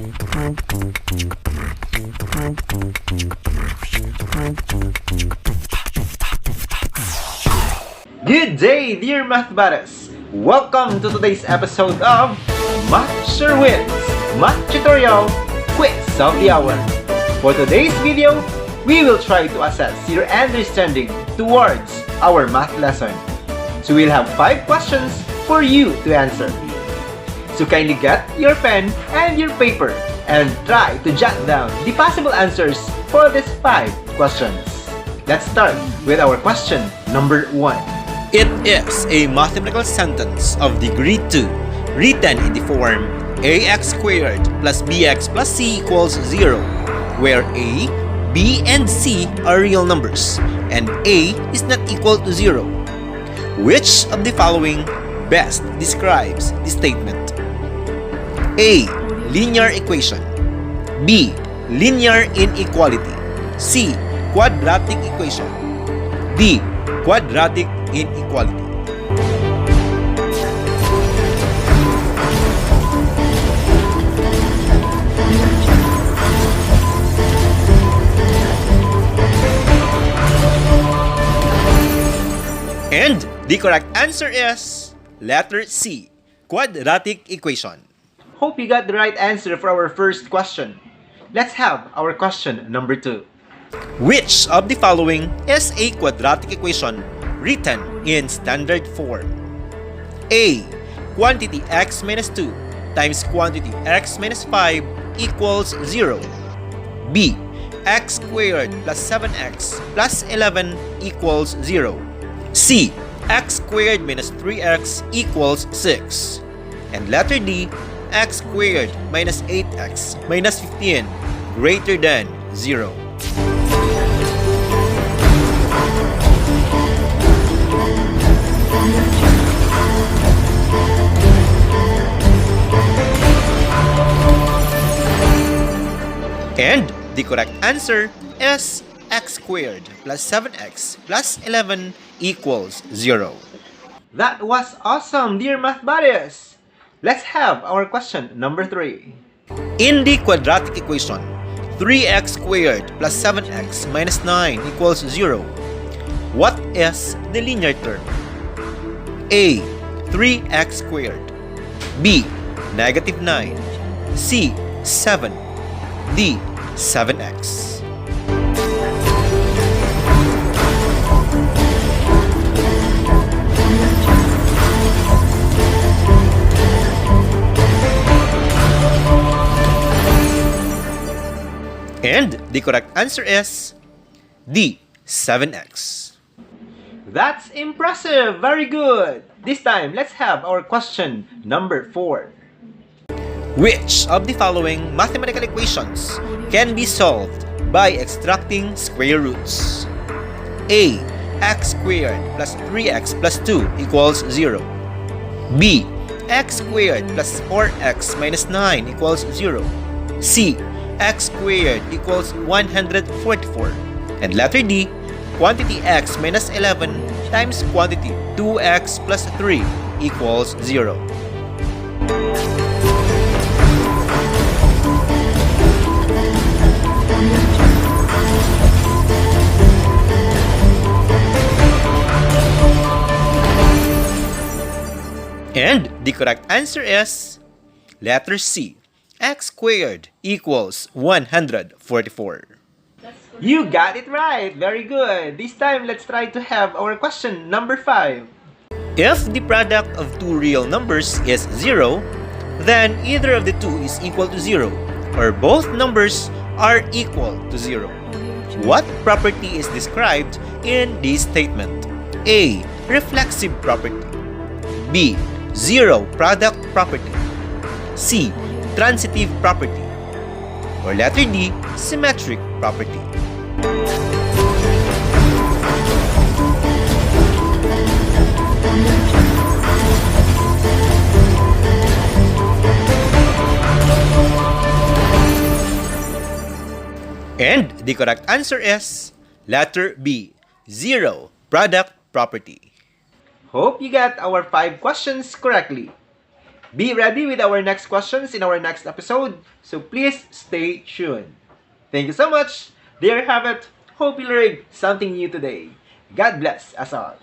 Good day, dear math buddies! Welcome to today's episode of Math Sure Wins Math Tutorial Quiz of the Hour. For today's video, we will try to assess your understanding towards our math lesson. So we'll have 5 questions for you to answer. So kindly get your pen and your paper and try to jot down the possible answers for these 5 questions. Let's start with our question number 1. It is a mathematical sentence of degree 2 written in the form ax squared plus bx plus c equals 0, where a, b, and c are real numbers and a is not equal to 0. Which of the following best describes the statement? A. Linear equation. B. Linear inequality. C. Quadratic equation. D. Quadratic inequality. And the correct answer is letter C, quadratic equation. Hope you got the right answer for our first question. Let's have our question number 2. Which of the following is a quadratic equation written in standard form? A. Quantity x minus 2 times quantity x minus 5 equals 0. B. X squared plus 7x plus 11 equals 0. C. X squared minus 3x equals 6. And letter D. X squared minus 8x minus 15 greater than 0. And the correct answer is x squared plus 7x plus 11 equals 0. That was awesome, dear math buddies! Let's have our question number 3. In the quadratic equation, 3x squared plus 7x minus 9 equals 0. What is the linear term? A. 3x squared. B. Negative 9. C. 7. D. 7x. And the correct answer is D. 7x. That's impressive! Very good! This time, let's have our question number 4. Which of the following mathematical equations can be solved by extracting square roots? A. X squared plus 3x plus 2 equals 0. B. X squared plus 4x minus 9 equals 0. C. X squared equals 144. And letter D. Quantity x minus 11 times quantity 2x plus 3 equals 0. And the correct answer is letter C. X squared equals 144. You got it right! Very good! This time, let's try to have our question number 5. If the product of two real numbers is 0, then either of the two is equal to 0, or both numbers are equal to 0. What property is described in this statement? A. Reflexive property. B. Zero product property. C. Transitive property. Or letter D. Symmetric property. And the correct answer is letter B, zero product property. Hope you got our 5 questions correctly. Be ready with our next questions in our next episode, so please stay tuned. Thank you so much. There you have it. Hope you learned something new today. God bless us all.